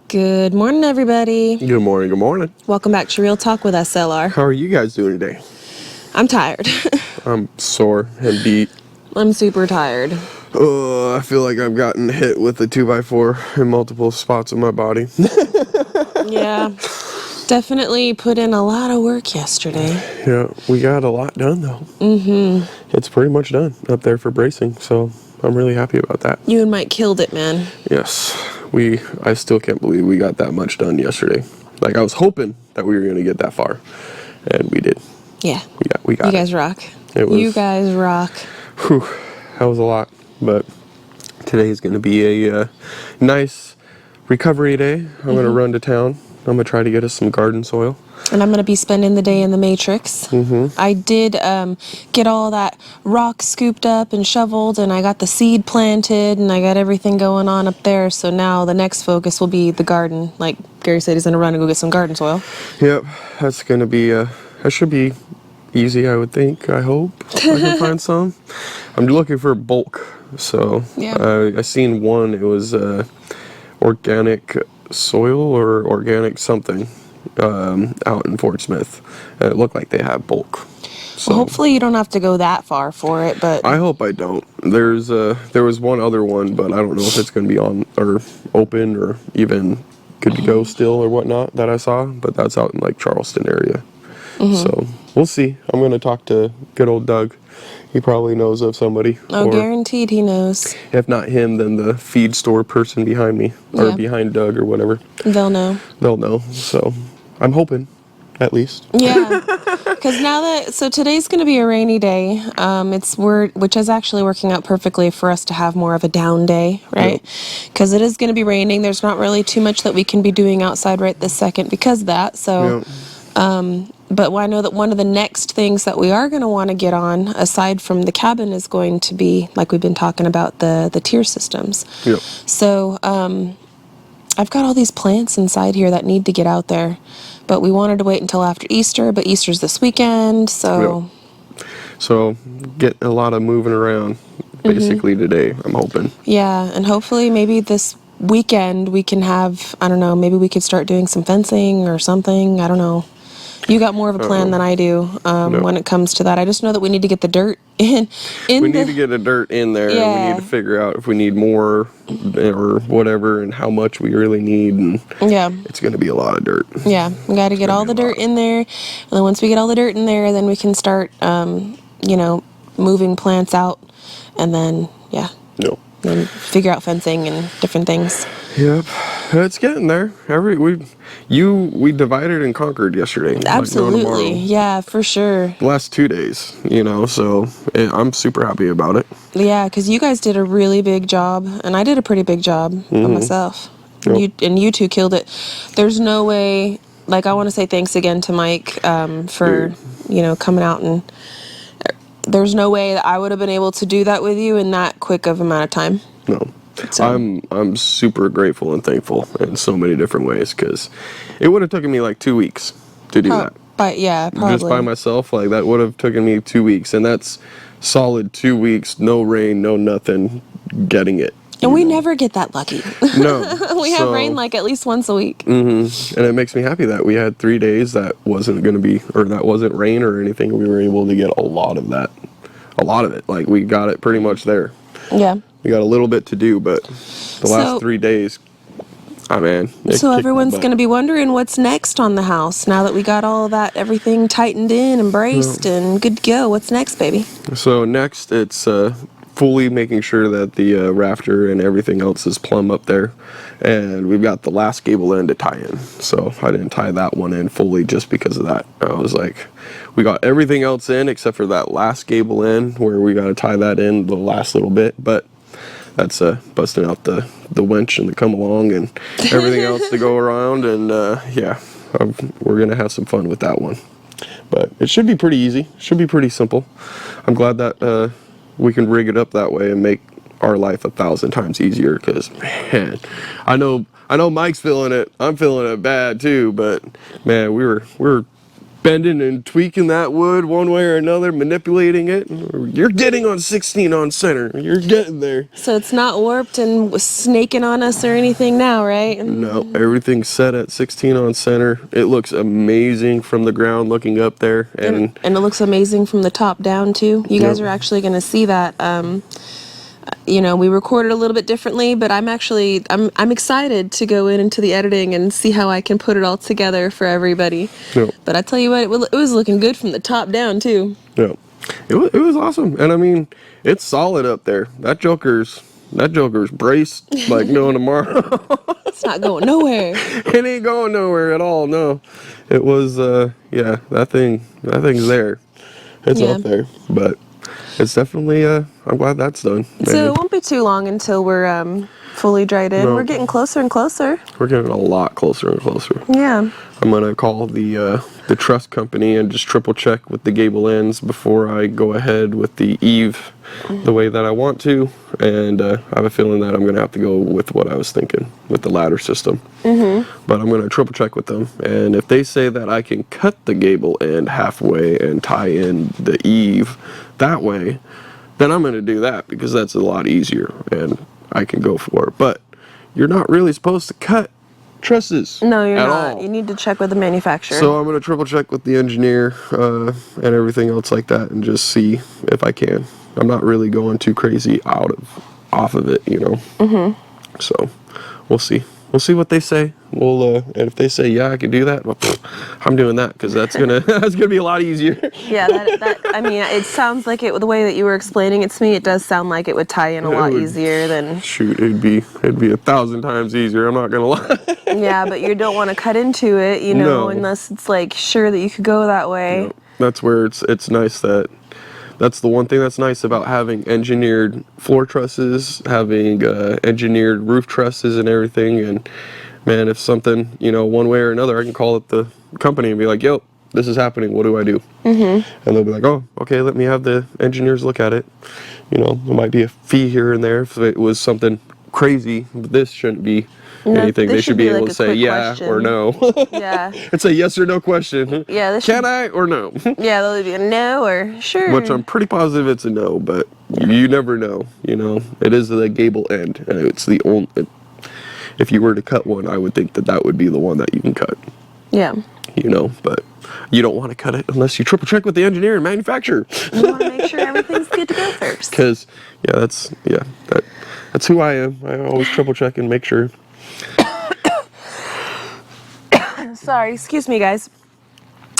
Good morning, everybody. Good morning, good morning. Welcome back to Real Talk with SLR. How are you guys doing today? I'm tired. I'm sore and beat. I'm super tired. Oh, I feel like I've gotten hit with a 2x4 in multiple spots of my body. Yeah, definitely put in a lot of work yesterday. Yeah, we got a lot done though. It's pretty much done up there for bracing, so I'm really happy about that. You and Mike killed it, man. Yes, I still can't believe we got that much done yesterday. Like, I was hoping that we were going to get that far, and we did. Yeah. We got You it. guys rock. You guys rock. Whew, that was a lot, but today is going to be a nice recovery day. I'm going to run to town. I'm going to try to get us some garden soil. And I'm going to be spending the day in the Matrix. I did get all that rock scooped up and shoveled, and I got the seed planted, and I got everything going on up there. So now the next focus will be the garden. Like Gary said, he's going to run and go get some garden soil. Yep, that's going to be, that should be easy, I would think. I hope I can find some. I'm looking for bulk, so Yeah. I seen one. It was organic soil or organic something out in Fort Smith. It looked like they have bulk. So Well, hopefully you don't have to go that far for it, but I hope I don't. There was one other one, but I don't know if it's going to be on or open or even good to go still or whatnot that I saw. But that's out in like Charleston area. So we'll see. I'm going to talk to good old Doug. He probably knows of somebody. oh, Or guaranteed he knows. if not him, then the feed store person behind me or Yeah. behind Doug or whatever. They'll know. They'll know. So I'm hoping, at least. Yeah, because so today's going to be a rainy day. Which is actually working out perfectly for us to have more of a down day, right? Because it is going to be raining. There's not really too much that we can be doing outside right this second because of that. So, but I know that one of the next things that we are going to want to get on, aside from the cabin, is going to be, like we've been talking about, the tier systems. Yep. So, I've got all these plants inside here that need to get out there, but we wanted to wait until after Easter, but Easter's this weekend, so... So get a lot of moving around basically today, I'm hoping. Yeah, and hopefully maybe this weekend we can have, I don't know, maybe we could start doing some fencing or something, I don't know. You got more of a plan than I do when it comes to that. I just know that we need to get the dirt in. We need to get the dirt in there. Yeah. And we need to figure out if we need more or whatever and how much we really need. And Yeah. it's going to be a lot of dirt. Yeah, we got to get all the dirt in there. And then once we get all the dirt in there, then we can start, moving plants out. And then, No. then figure out fencing and different things. Yep. It's getting there. We divided and conquered yesterday. Like, no Absolutely. tomorrow. Yeah, for sure. The last 2 days, so I'm super happy about it. Yeah, because you guys did a really big job, and I did a pretty big job by myself. Yep. You two killed it. There's no way, like, I want to say thanks again to Mike for, coming out, and there's no way that I would have been able to do that with you in that quick of amount of time. No. So. I'm super grateful and thankful in so many different ways because it would have taken me like 2 weeks to do that. But yeah, probably. Just by myself, like that would have taken me 2 weeks, and that's solid 2 weeks, no rain, no nothing, getting it. And we never get that lucky. No. We have rain like at least once a week. And it makes me happy that we had 3 days that wasn't rain or anything. We were able to get a lot of it. Like we got it pretty much there. Yeah. We got a little bit to do, but the last 3 days, So everyone's going to be wondering what's next on the house now that we got all of that, everything tightened in and braced and good to go. What's next, baby? So next, it's fully making sure that the rafter and everything else is plumb up there, and we've got the last gable end to tie in. So I didn't tie that one in fully just because of that. I was like, we got everything else in except for that last gable end where we got to tie that in the last little bit, but that's busting out the winch and the come along and everything else to go around, and we're gonna have some fun with that one. But it should be pretty easy. Should be pretty simple. I'm glad that we can rig it up that way and make our life 1,000 times easier. Because man, I know Mike's feeling it. I'm feeling it bad too. But man, we were bending and tweaking that wood one way or another, manipulating it. You're getting on 16 on center. You're getting there. So it's not warped and snaking on us or anything now, right? No, everything's set at 16 on center. It looks amazing from the ground looking up there. And it looks amazing from the top down too. You guys Yep. are actually going to see that. We recorded a little bit differently, but I'm excited to go into the editing and see how I can put it all together for everybody. Yep. But I tell you what, it was looking good from the top down too. Yeah, it was awesome, and I mean, it's solid up there. That Joker's braced like no tomorrow. It's not going nowhere. It ain't going nowhere at all. No, it was that thing's there. It's Yeah. up there, but it's definitely I'm glad that's done. So it won't be too long until we're fully dried in. No. We're getting closer and closer. We're getting a lot closer and closer. Yeah. I'm gonna call the truss company and just triple check with the gable ends before I go ahead with the eave the way that I want to, and I have a feeling that I'm gonna have to go with what I was thinking with the ladder system. But I'm gonna triple check with them, and if they say that I can cut the gable end halfway and tie in the eave that way, then I'm gonna do that because that's a lot easier and I can go for it. But you're not really supposed to cut trusses. No, you're at not. all. You need to check with the manufacturer. So I'm gonna triple check with the engineer and everything else like that, and just see if I can. I'm not really going too crazy off of it, you know. So we'll see. We'll see what they say. And if they say yeah, I can do that, well, I'm doing that because that's gonna be a lot easier. Yeah, I mean, it sounds like it. The way that you were explaining it to me, it does sound like it would tie in a lot easier than. Shoot, it'd be 1,000 times easier. I'm not gonna lie. Yeah, but you don't want to cut into it, you know, No. unless it's like sure that you could go that way. Yep. That's where it's nice that's the one thing that's nice about having engineered floor trusses, having engineered roof trusses and everything. And man, if something, you know, one way or another, I can call up the company and be like, yo, this is happening, what do I do? And they'll be like, oh, okay, let me have the engineers look at it. You know, there might be a fee here and there if it was something crazy, but this shouldn't be anything. this They should be like able a to say quick yeah question. or no. Yeah. It's a yes or no question. Yeah, this Can I or no? Yeah, they'll be a no or sure. Which I'm pretty positive it's a no, but you never know, you know. It is the gable end, and it's the only. If you were to cut one, I would think that would be the one that you can cut, Yeah. you know. But you don't want to cut it unless you triple check with the engineer and manufacturer. You want to make sure everything's good to go first. Because that's who I am. I always triple check and make sure. Sorry, excuse me, guys.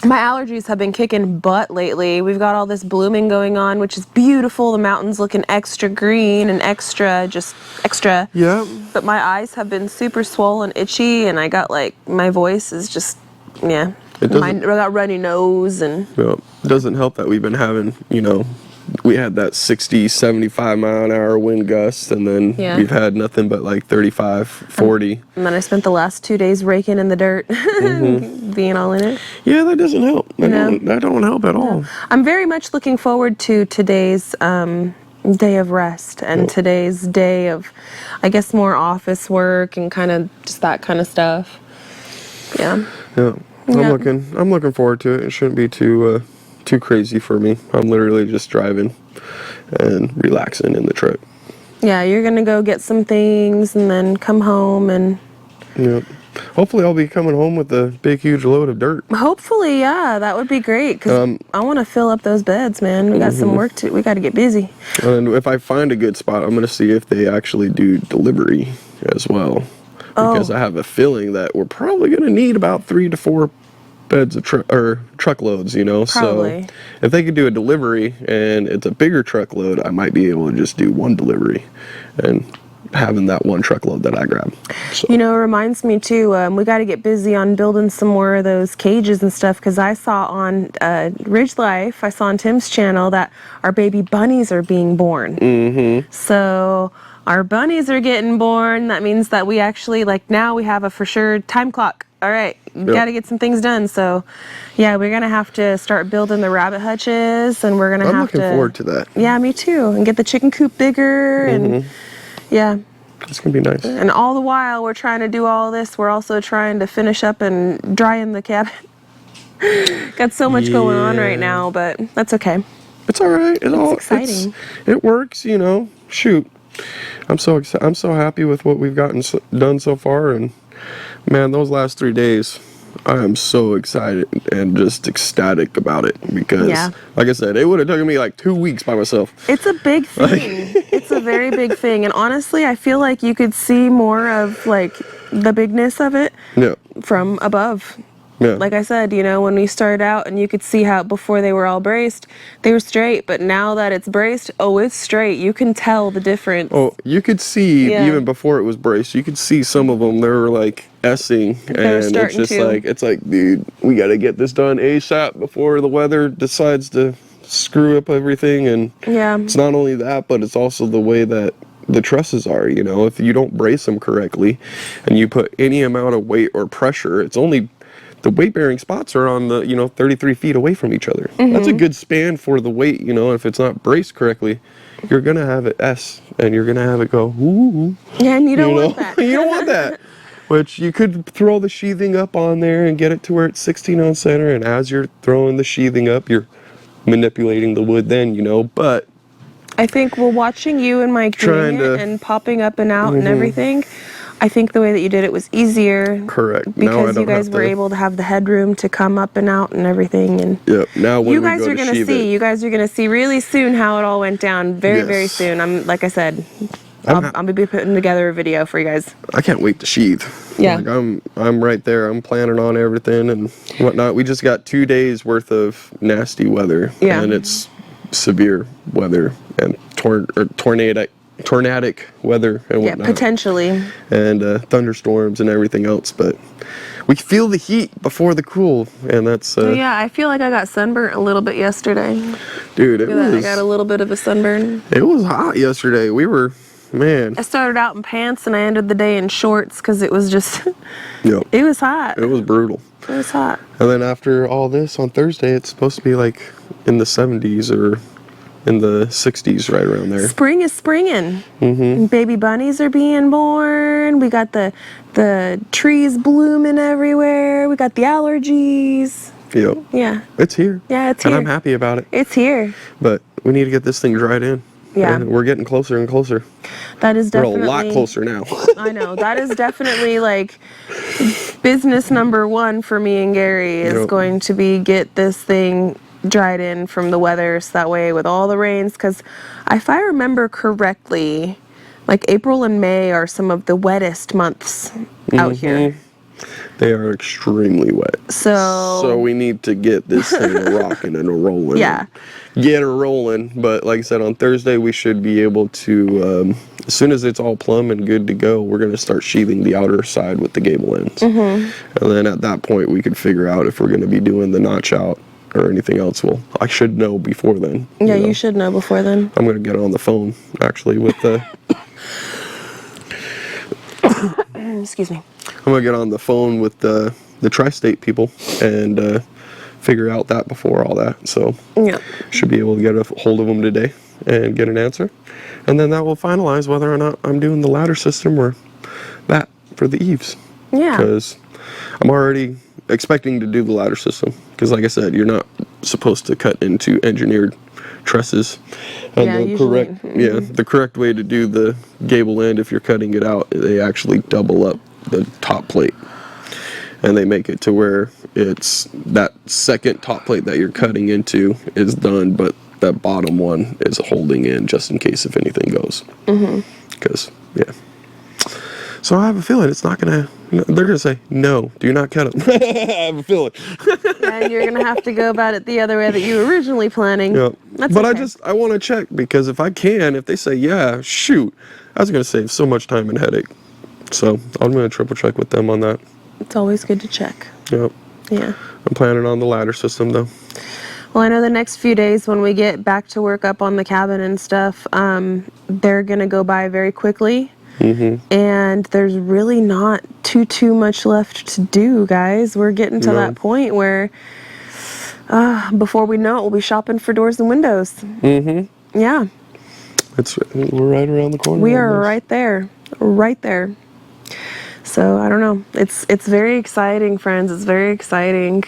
My allergies have been kicking butt lately. We've got all this blooming going on, which is beautiful. The mountain's looking extra green and extra. Yeah. But my eyes have been super swollen, itchy, and I got like, my voice is just, yeah. It doesn't- I got runny nose and. Well, it doesn't help that we've been having, you know, we had that 60, 75 mile an hour wind gust, and then Yeah. we've had nothing but like 35, 40. And then I spent the last 2 days raking in the dirt, being all in it. Yeah, that doesn't help. No. That don't help at all. I'm very much looking forward to today's day of rest and today's day of, I guess, more office work and kind of just that kind of stuff. Yeah. Yeah. Yeah. I'm looking forward to it. It shouldn't be too crazy for me. I'm literally just driving and relaxing in the truck. Yeah, you're going to go get some things and then come home and Yeah. Hopefully I'll be coming home with a big huge load of dirt. hopefully, yeah, that would be great because I want to fill up those beds, man. We got some work to, we got to get busy. And if I find a good spot, I'm going to see if they actually do delivery as well. Because I have a feeling that we're probably going to need about 3 to 4 beds of truckloads, you know. Probably. So if they could do a delivery and it's a bigger truckload, I might be able to just do one delivery and having that one truckload that I grab. So. You know, it reminds me too, we got to get busy on building some more of those cages and stuff because I saw on Ridge Life, I saw on Tim's channel that our baby bunnies are being born. Mm-hmm. So our bunnies are getting born. That means that we actually, like, now we have a for sure time clock. All right, got to get some things done. So, yeah, we're going to have to start building the rabbit hutches, and we're going to have to... I'm looking forward to that. Yeah, me too. And get the chicken coop bigger, and yeah. It's going to be nice. And all the while we're trying to do all this, we're also trying to finish up and dry in the cabin. Got so much going on right Yeah. now, but that's okay. It's all right. It's exciting. It works, you know. Shoot, I'm so excited. I'm so happy with what we've gotten done so far, and man, those last 3 days, I am so excited and just ecstatic about it because, Yeah. like I said, it would have taken me like 2 weeks by myself. It's a big thing. It's a very big thing. And honestly, I feel like you could see more of like the bigness of it Yeah, from above. yeah. Like I said, you know, when we started out and you could see how before they were all braced, they were straight. But now that it's braced, oh, it's straight. You can tell the difference. Oh, you could see Yeah. even before it was braced, you could see some of them. They were like S-ing, were and it's starting just to. it's like, dude, we got to get this done ASAP before the weather decides to screw up everything. And Yeah. it's not only that, but it's also the way that the trusses are. You know, if you don't brace them correctly, and you put any amount of weight or pressure, it's only the weight bearing spots are on the 33 feet away from each other. That's a good span for the weight. You know, if it's not braced correctly, you're gonna have it S, and you're gonna have it go ooh. Yeah, and you don't You know? want that. You don't want that. Which you could throw the sheathing up on there and get it to where it's 16 on center, and as you're throwing the sheathing up, you're manipulating the wood then, but I think we're watching you and Mike doing Trying it to- and popping up and out and everything. I think the way that you did it was easier. Correct. Now I Because you don't guys have were to- able to have the headroom to come up and out and everything. And Yep. Now when you we guys go are to gonna sheath see. it, You guys are gonna see really soon how it all went down. Very, very Yes. soon. I'm like I said, I'm I'll be putting together a video for you guys. I can't wait to sheath. Yeah. Like I'm right there. I'm planning on everything and whatnot. We just got 2 days worth of nasty weather. Yeah. And it's severe weather and tornadic weather and Yeah, whatnot. potentially. And thunderstorms and everything else. But we feel the heat before the cool, and that's So yeah, I feel like I got sunburnt a little bit yesterday. dude. It I got a little bit of a sunburn. was hot yesterday. We were man. I started out in pants and I ended the day in shorts because it was just, Yep. it was hot. It was brutal. It was hot. And then after all this on Thursday, it's supposed to be like in the 70s or in the 60s, right around there. Spring is springing. Mm-hmm. Baby bunnies are being born. We got the trees blooming everywhere. We got the allergies. Yep. Yeah. It's here. Yeah, it's and here. I'm happy about it. It's here. But we need to get this thing dried in. Yeah. And we're getting closer and closer. That is definitely. We're a lot closer now. I know. That is definitely like business number one for me and Gary is Yep. going to be get this thing dried in from the weather so that way with all the rains, because if I remember correctly, like April and May are some of the wettest months out here. They are extremely wet. So we need to get this thing rocking and rolling. Yeah. Get her rolling. But like I said, on Thursday we should be able to, as soon as it's all plumb and good to go, we're going to start sheathing the outer side with the gable ends. And then at that point we could figure out if we're going to be doing the notch out or anything else. Well, I should know before then. Yeah, know. you should know before then. I'm going to get on the phone actually with the... Excuse me. I'm gonna get on the phone with the tri-state people and figure out that before all that. So Yeah. should be able to get a hold of them today and get an answer, and then that will finalize whether or not I'm doing the ladder system or that for the eaves. Yeah. Because I'm already expecting to do the ladder system. Because like I said, you're not supposed to cut into engineered trusses. And Yeah, the usually. correct the correct way to do the gable end, if you're cutting it out, they actually double up the top plate. And they make it to where it's that second top plate that you're cutting into is done, but that bottom one is holding in just in case if anything goes. Because, yeah. So I have a feeling it's not going to, they're going to say, no, do not cut them. I have a feeling. And you're gonna have to go about it the other way that you were originally planning. Yeah. That's But okay. I want to check because if they say, yeah, shoot, that's going to save so much time and headache. So I'm going to triple check with them on that. It's always good to check. Yep. Yeah. I'm planning on the ladder system though. Well, I know the next few days when we get back to work up on the cabin and stuff, they're gonna go by very quickly. And there's really not too much left to do, guys. We're getting to that point where before we know it, we'll be shopping for doors and windows. Yeah, We're right around the corner. we are almost. right there. So I don't know. It's very exciting, friends. It's very exciting.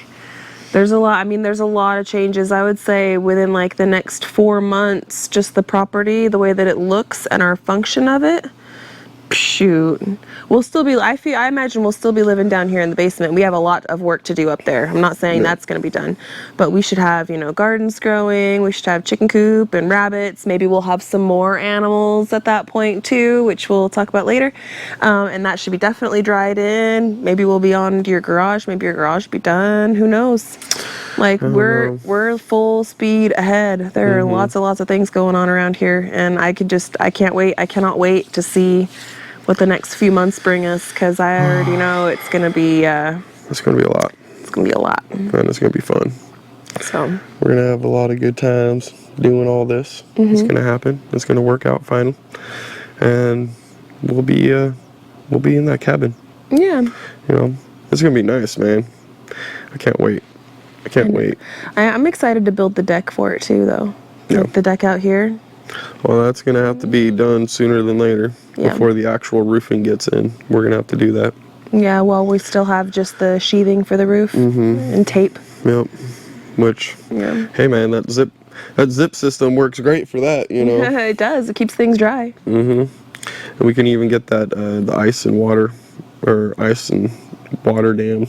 There's a lot. I mean, there's a lot of changes. I would say within like the next 4 months, just the property, the way that it looks and our function of it. Shoot, we'll still be. I imagine we'll still be living down here in the basement. We have a lot of work to do up there. I'm not saying that's going to be done, but we should have, you know, gardens growing. We should have chicken coop and rabbits. Maybe we'll have some more animals at that point too, which we'll talk about later. And that should be definitely dried in. Maybe we'll be on your garage. Maybe your garage will be done. Who knows? Like we're full speed ahead. There are lots of things going on around here, and I can't wait. I cannot wait to see what the next few months bring us, because I already know it's gonna be it's gonna be a lot. It's gonna be a lot, and it's gonna be fun. So we're gonna have a lot of good times doing all this. It's gonna happen. It's gonna work out fine, and we'll be in that cabin. Yeah, you know, it's gonna be nice, man. I can't wait. I'm excited to build the deck for it too, though. Yeah. Like the deck out here. Well, that's gonna have to be done sooner than later. Yeah. Before the actual roofing gets in, we're gonna have to do that. Yeah, well, we still have just the sheathing for the roof and tape. Yep. Which, hey man, that zip system works great for that, you know. It does. It keeps things dry. And we can even get that the ice and water dam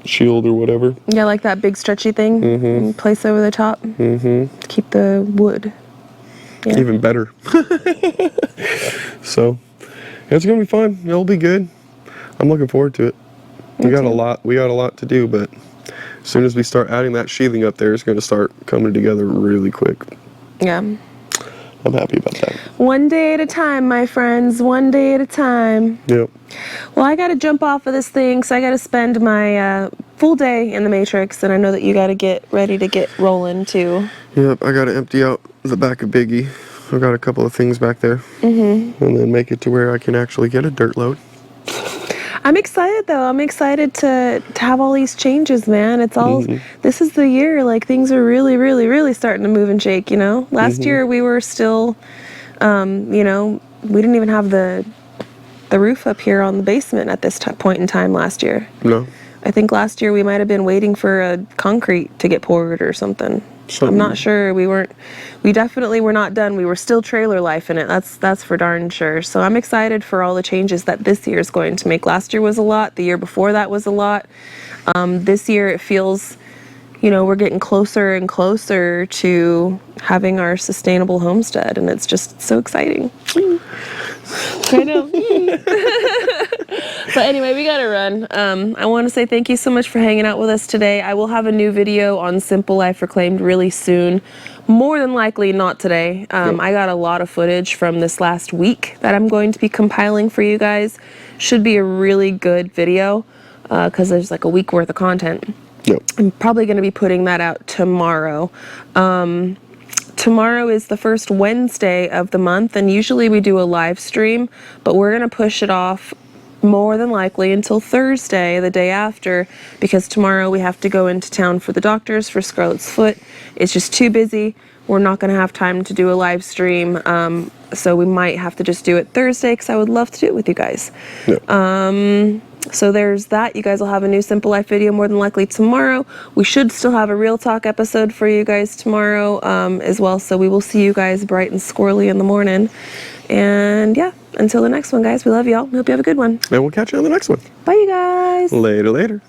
shield or whatever. Yeah, like that big stretchy thing. And place over the top. To keep the wood. Yeah. Even better. So, it's gonna be fun. It'll be good. I'm looking forward to it. We got a lot to do, but as soon as we start adding that sheathing up there, it's gonna start coming together really quick. Yeah. I'm happy about that. One day at a time, my friends. One day at a time. Yep. Well, I got to jump off of this thing, so I got to spend my full day in the Matrix, and I know that you got to get ready to get rolling too. Yep, I got to empty out the back of Biggie. I've got a couple of things back there. And then make it to where I can actually get a dirt load. I'm excited though. I'm excited to have all these changes, man. It's all this is the year, like things are really starting to move and shake, you know. Last year we were still you know, we didn't even have the roof up here on the basement at this point in time last year. No. I think last year we might have been waiting for a concrete to get poured or something. I'm not sure. We definitely were not done. We were still trailer life in it. That's for darn sure. So I'm excited for all the changes that this year is going to make. Last year was a lot. The year before that was a lot. This year it feels, you know, we're getting closer and closer to having our sustainable homestead, and it's just so exciting. I know. But anyway, we gotta run. I want to say thank you so much for hanging out with us today. I will have a new video on Simple Life Reclaimed really soon. More than likely not today. I got a lot of footage from this last week that I'm going to be compiling for you guys. Should be a really good video because there's like a week worth of content. Yep. I'm probably going to be putting that out tomorrow. Tomorrow is the first Wednesday of the month, and usually we do a live stream, but we're going to push it off more than likely until Thursday, the day after, because tomorrow we have to go into town for the doctors for Scarlett's foot. It's just too busy. We're not going to have time to do a live stream, so we might have to just do it Thursday, because I would love to do it with you guys. Yep. So there's that. You guys will have a new Simple Life video more than likely tomorrow. We should still have a Real Talk episode for you guys tomorrow as well. So we will see you guys bright and squirrely in the morning. And yeah, until the next one, guys, we love y'all. We hope you have a good one. And we'll catch you on the next one. Bye, you guys. Later.